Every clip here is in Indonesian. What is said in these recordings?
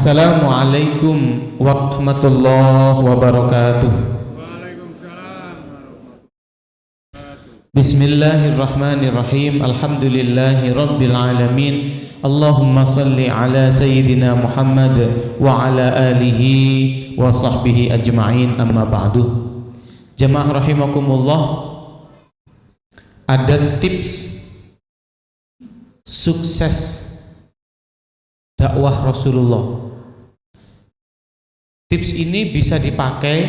Assalamualaikum warahmatullahi wabarakatuh. Waalaikumsalam. Bismillahirrahmanirrahim. Alhamdulillahi rabbil alamin. Allahumma salli ala sayyidina Muhammad wa ala alihi wa sahbihi ajma'in, amma ba'du. Jamaah rahimakumullah, ada tips sukses dakwah Rasulullah. Tips ini bisa dipakai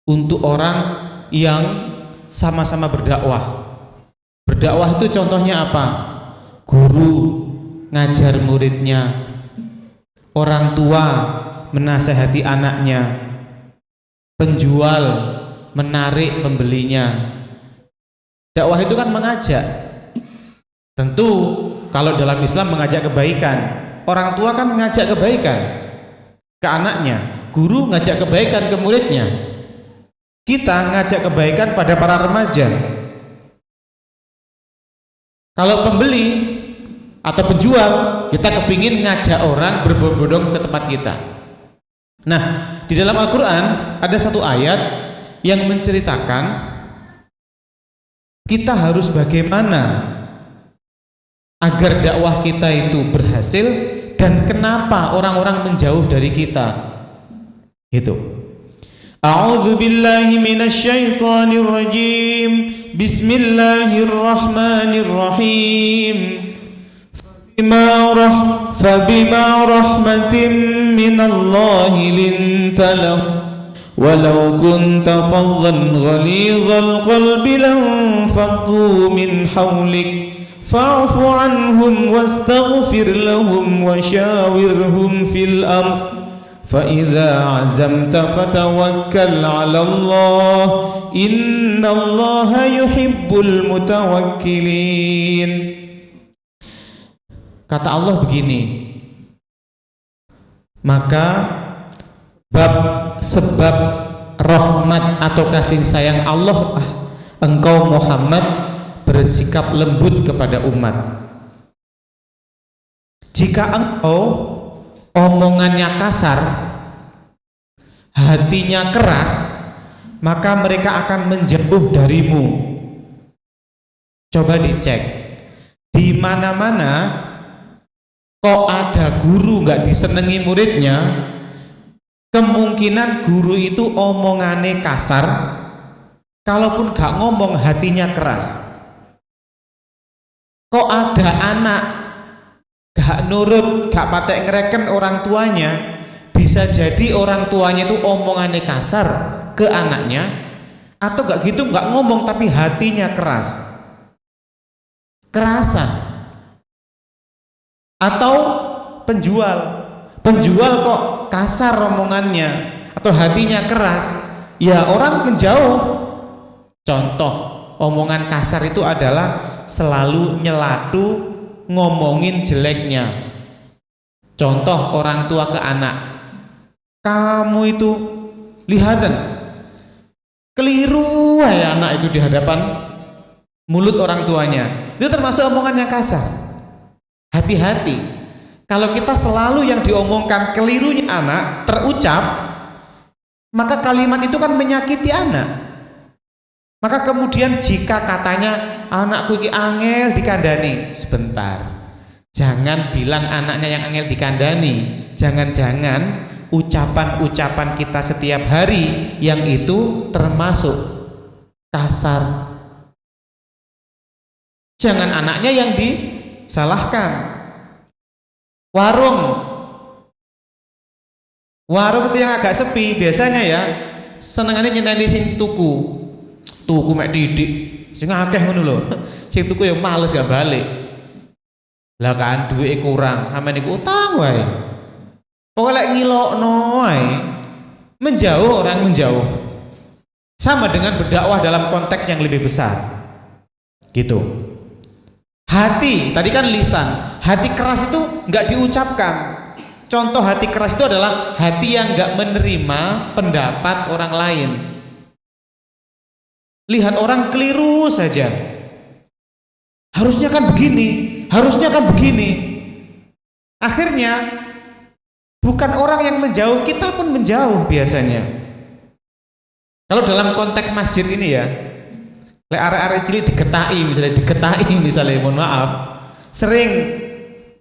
untuk orang yang sama-sama berdakwah. Berdakwah itu contohnya apa? Guru ngajar muridnya, orang tua menasehati anaknya, penjual menarik pembelinya. Dakwah itu kan mengajak. Tentu kalau dalam Islam mengajak kebaikan, orang tua kan mengajak kebaikan ke anaknya, guru ngajak kebaikan ke muridnya, kita ngajak kebaikan pada para remaja. Kalau pembeli atau penjual, kita kepingin ngajak orang berbondong-bondong ke tempat kita. Nah, di dalam Al-Quran ada satu ayat yang menceritakan kita harus bagaimana agar dakwah kita itu berhasil dan kenapa orang-orang menjauh dari kita. Gitu. A'udzu billahi minasyaitonir rajim. Bismillahirrahmanirrahim. Fabima rahmatin minallahi linta lahum walau kunta faddan ghalidhal qalbi lanfaddu min hawlik fa'fu anhum wastaghfir lahum washawirhum fil amr fa idza azamta fatawakkal 'ala Allah innallaha yuhibbul mutawakkilin. Kata Allah begini, maka sebab rahmat atau kasih sayang Allah, engkau Muhammad bersikap lembut kepada umat. Jika engkau omongannya kasar, hatinya keras, maka mereka akan menjauh darimu. Coba dicek, di mana-mana kok ada guru nggak disenangi muridnya, kemungkinan guru itu omongannya kasar, kalaupun gak ngomong hatinya keras. Kok ada anak gak nurut, gak patek ngereken orang tuanya, bisa jadi orang tuanya itu omongannya kasar ke anaknya, atau gak gitu gak ngomong tapi hatinya keras, kerasa. Atau penjual kok kasar omongannya atau hatinya keras, ya orang menjauh. Contoh omongan kasar itu adalah selalu nyelatu, ngomongin jeleknya. Contoh orang tua ke anak, kamu itu lihatan, keliru ya anak itu di hadapan mulut orang tuanya. Itu termasuk omongan yang kasar. Hati-hati, kalau kita selalu yang diomongkan kelirunya anak terucap, maka kalimat itu kan menyakiti anak. Maka kemudian jika katanya anakku ini angel dikandani, sebentar, jangan bilang anaknya yang angel dikandani. Jangan-jangan ucapan-ucapan kita setiap hari yang itu termasuk kasar. Jangan anaknya yang disalahkan. Warung itu yang agak sepi biasanya ya senengannya nyeneni sing tuku mek didik sing akeh ngono lho. Sing tuku yang males gak balik. Lah kan duwike kurang, amen iku utang wae. Pokoke lek ngilokno wae. Menjauh, orang menjauh. Sama dengan berdakwah dalam konteks yang lebih besar. Gitu. Hati, tadi kan lisan. Hati keras itu nggak diucapkan. Contoh hati keras itu adalah hati yang nggak menerima pendapat orang lain. Lihat orang keliru saja, harusnya kan begini, harusnya kan begini. Akhirnya bukan orang yang menjauh, kita pun menjauh biasanya. Kalau dalam konteks masjid ini ya, lek arek-arek cilik digetai misalnya, mohon maaf, sering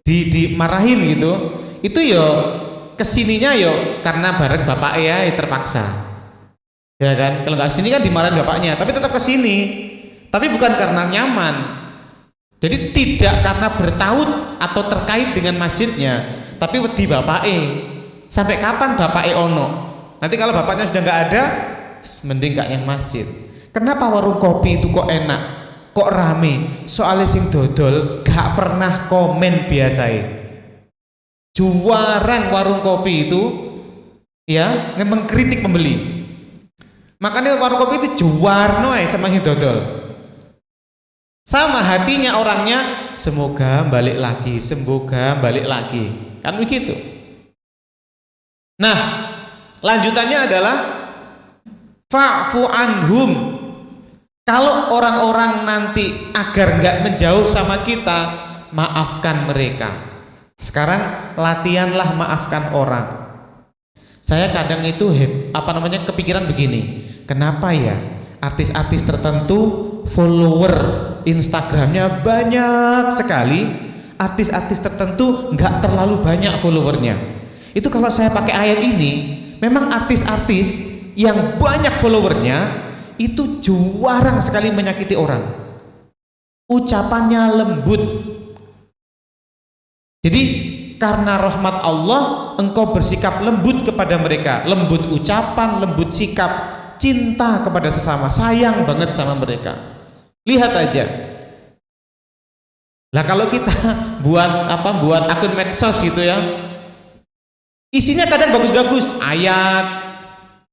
dimarahin gitu, itu yo kesininya yo karena bareng bapak ya terpaksa, ya kan? Kalau nggak sini kan dimarahin bapaknya, tapi tetap kesini, tapi bukan karena nyaman. Jadi tidak karena bertaut atau terkait dengan masjidnya, tapi wedi bapake. Sampai kapan bapake ono? Nanti kalau bapaknya sudah nggak ada, mending gak yang masjid. Kenapa warung kopi itu kok enak, kok rame? Soalnya sing dodol gak pernah komen biasanya. Juarang warung kopi itu ya mengkritik pembeli. Makanya warung kopi itu juarno sama sing dodol. Sama hatinya orangnya, semoga balik lagi, kan begitu. Nah, lanjutannya adalah fa'fu anhum. Kalau orang-orang nanti agar nggak menjauh sama kita, maafkan mereka. Sekarang latihanlah maafkan orang. Saya kadang itu kepikiran begini, kenapa ya artis-artis tertentu follower Instagramnya banyak sekali, artis-artis tertentu nggak terlalu banyak followernya. Itu kalau saya pakai ayat ini, memang artis-artis yang banyak followernya itu jarang sekali menyakiti orang, ucapannya lembut. Jadi karena rahmat Allah engkau bersikap lembut kepada mereka, lembut ucapan, lembut sikap, cinta kepada sesama, sayang banget sama mereka. Lihat aja lah, kalau kita buat akun medsos gitu ya, isinya kadang bagus-bagus, ayat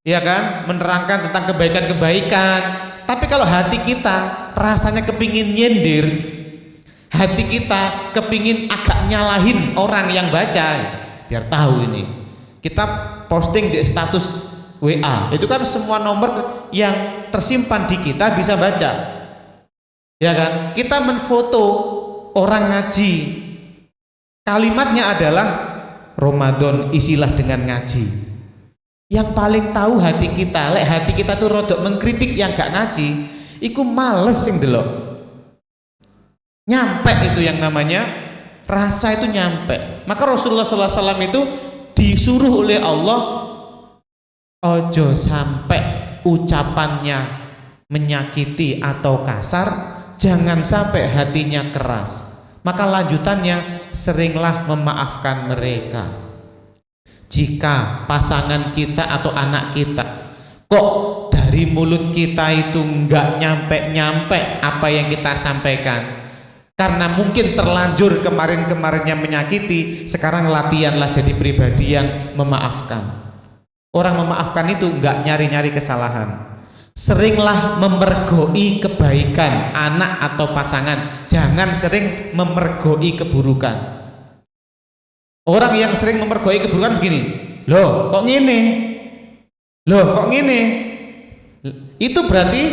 ya kan, menerangkan tentang kebaikan-kebaikan, tapi kalau hati kita rasanya kepingin nyindir, hati kita kepingin agak nyalahin orang yang baca, biar tahu ini kita posting di status WA, itu kan semua nomor yang tersimpan di kita bisa baca, ya kan? Kita menfoto orang ngaji, kalimatnya adalah Ramadan isilah dengan ngaji. Yang paling tahu hati kita, hati kita tuh rodok mengkritik yang gak ngaji, iku males sing delok. Nyampe itu yang namanya rasa, itu nyampe. Maka Rasulullah SAW itu disuruh oleh Allah, ojo sampai ucapannya menyakiti atau kasar, jangan sampai hatinya keras. Maka lanjutannya, seringlah memaafkan mereka. Jika pasangan kita atau anak kita kok dari mulut kita itu nggak nyampe apa yang kita sampaikan, karena mungkin terlanjur kemarin-kemarinnya menyakiti, sekarang latihanlah jadi pribadi yang memaafkan. Orang memaafkan itu nggak nyari-nyari kesalahan. Seringlah memergoi kebaikan anak atau pasangan, jangan sering memergoi keburukan. Orang yang sering memergoi keburukan begini, loh kok ngene, itu berarti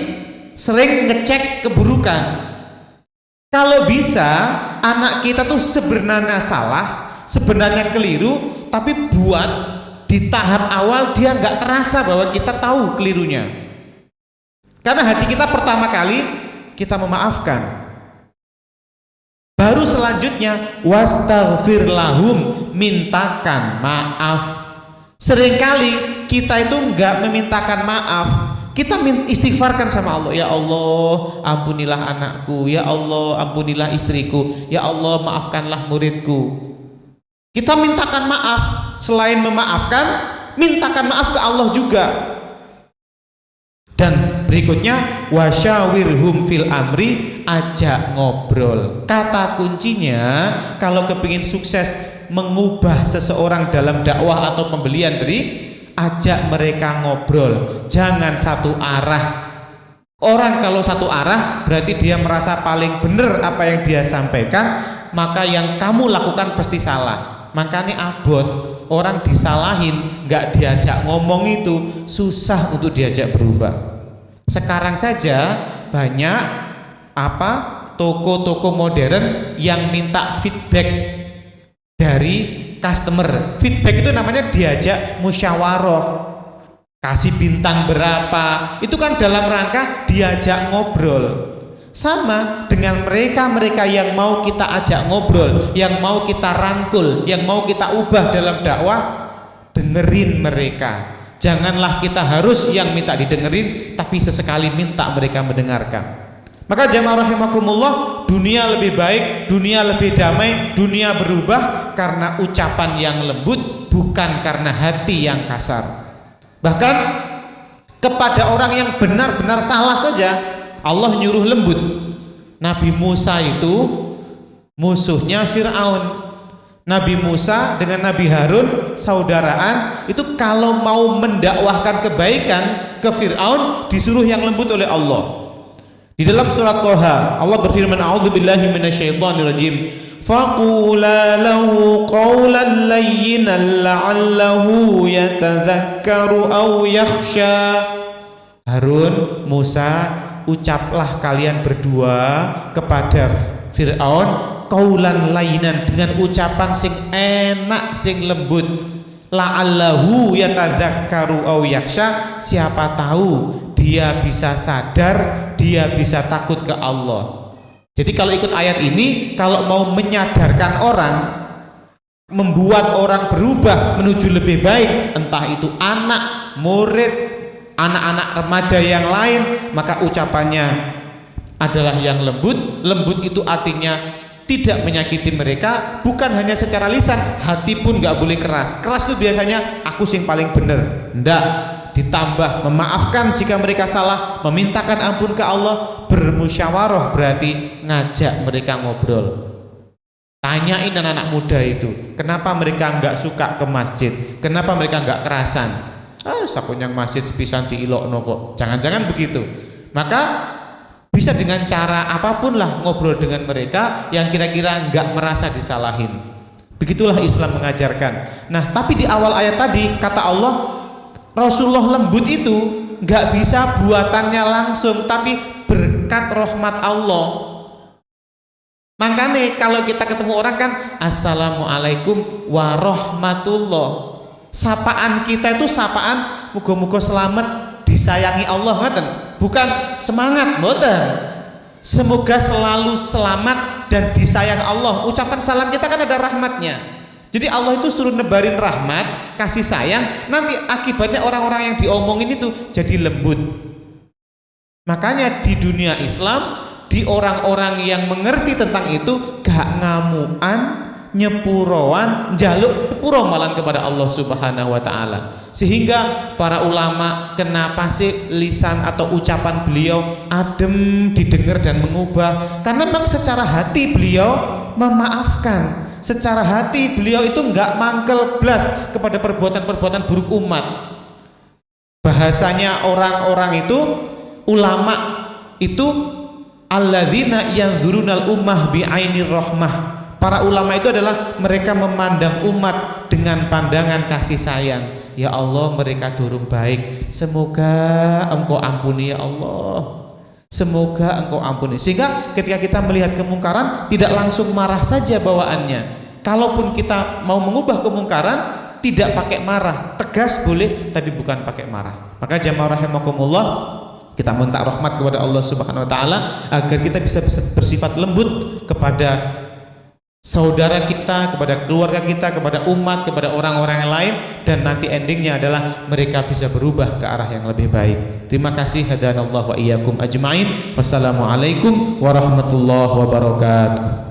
sering ngecek keburukan. Kalau bisa anak kita tuh sebenarnya salah, sebenarnya keliru, tapi buat di tahap awal dia nggak terasa bahwa kita tahu kelirunya. Karena hati kita pertama kali kita memaafkan. Baru selanjutnya wastaghfir lahum, mintakan maaf. Seringkali kita itu enggak memintakan maaf, kita istighfarkan sama Allah. Ya Allah, ampunilah anakku, ya Allah, ampunilah istriku, ya Allah, maafkanlah muridku. Kita mintakan maaf. Selain memaafkan, mintakan maaf ke Allah juga. Dan berikutnya wasyawirhum fil amri, ajak ngobrol. Kata kuncinya kalau kepingin sukses mengubah seseorang dalam dakwah atau pembelian ajak mereka ngobrol, jangan satu arah. Orang kalau satu arah berarti dia merasa paling benar apa yang dia sampaikan, maka yang kamu lakukan pasti salah. Makanya abot orang disalahin, nggak diajak ngomong itu susah untuk diajak berubah. Sekarang saja banyak toko-toko modern yang minta feedback dari customer. Feedback itu namanya diajak musyawarah. Kasih bintang berapa, itu kan dalam rangka diajak ngobrol. Sama dengan mereka yang mau kita ajak ngobrol, yang mau kita rangkul, yang mau kita ubah dalam dakwah, dengerin mereka. Janganlah kita harus yang minta didengerin, tapi sesekali minta mereka mendengarkan. Maka jamaah rahimakumullah, dunia lebih baik, dunia lebih damai, dunia berubah karena ucapan yang lembut, bukan karena hati yang kasar. Bahkan kepada orang yang benar-benar salah saja Allah nyuruh lembut. Nabi Musa itu musuhnya Fir'aun. Nabi Musa dengan Nabi Harun saudaraan, itu kalau mau mendakwahkan kebaikan ke Fir'aun disuruh yang lembut oleh Allah. Di dalam surat Thaha Allah berfirman, a'udzubillahi minasyaitonirrajim, faqula lahu qawlan layyinan la'allahu yatadzakkaru aw yakhsha. Harun, Musa, ucaplah kalian berdua kepada Fir'aun qaulan layyinan, dengan ucapan sing enak, sing lembut. La'allahu yatadzakkaru aw yakhsha, siapa tahu dia bisa sadar, dia bisa takut ke Allah. Jadi kalau ikut ayat ini, kalau mau menyadarkan orang, membuat orang berubah menuju lebih baik, entah itu anak, murid, anak-anak remaja yang lain, maka ucapannya adalah yang lembut. Lembut itu artinya tidak menyakiti mereka, bukan hanya secara lisan, hati pun gak boleh keras. Keras itu biasanya aku sing paling bener, ndak. Ditambah memaafkan jika mereka salah, memintakan ampun ke Allah, bermusyawarah berarti ngajak mereka ngobrol. Tanyain anak-anak muda itu, kenapa mereka nggak suka ke masjid, kenapa mereka nggak kerasan. Sakunyang masjid sepisan diilokno kok, jangan-jangan begitu. Maka bisa dengan cara apapun lah ngobrol dengan mereka yang kira-kira nggak merasa disalahin. Begitulah Islam mengajarkan. Nah, tapi di awal ayat tadi kata Allah, Rasulullah lembut itu nggak bisa buatannya langsung, tapi berkat rahmat Allah. Makanya kalau kita ketemu orang kan, assalamualaikum warahmatullah. Sapaan kita itu sapaan muga-muga selamat, disayangi Allah, ngoten. Bukan semangat, ngoten. Semoga selalu selamat dan disayang Allah. Ucapan salam kita kan ada rahmatnya. Jadi Allah itu suruh nebarin rahmat, kasih sayang, nanti akibatnya orang-orang yang diomongin itu jadi lembut. Makanya di dunia Islam, di orang-orang yang mengerti tentang itu, gak ngamuan, nyepuroan, jaluk puro malan kepada Allah Subhanahu wa taala. Sehingga para ulama, kenapa sih lisan atau ucapan beliau adem didengar dan mengubah? Karena memang secara hati beliau memaafkan. Secara hati beliau itu enggak mangkel blas kepada perbuatan-perbuatan buruk umat. Bahasanya orang-orang itu, ulama itu alladzina yanzurunal ummah bi'ainir rahmah. Para ulama itu adalah mereka memandang umat dengan pandangan kasih sayang. Ya Allah, mereka durung baik, semoga Engkau ampuni ya Allah, semoga Engkau ampuni. Sehingga ketika kita melihat kemungkaran, tidak langsung marah saja bawaannya. Kalaupun kita mau mengubah kemungkaran, tidak pakai marah, tegas boleh, tapi bukan pakai marah. Maka jamaah rahimakumullah, kita minta rahmat kepada Allah Subhanahu wa taala agar kita bisa bersifat lembut kepada saudara kita, kepada keluarga kita, kepada umat, kepada orang-orang yang lain, dan nanti endingnya adalah mereka bisa berubah ke arah yang lebih baik. Terima kasih, hadanallahu wa iyyakum ajmain. Wassalamualaikum warahmatullahi wabarakatuh.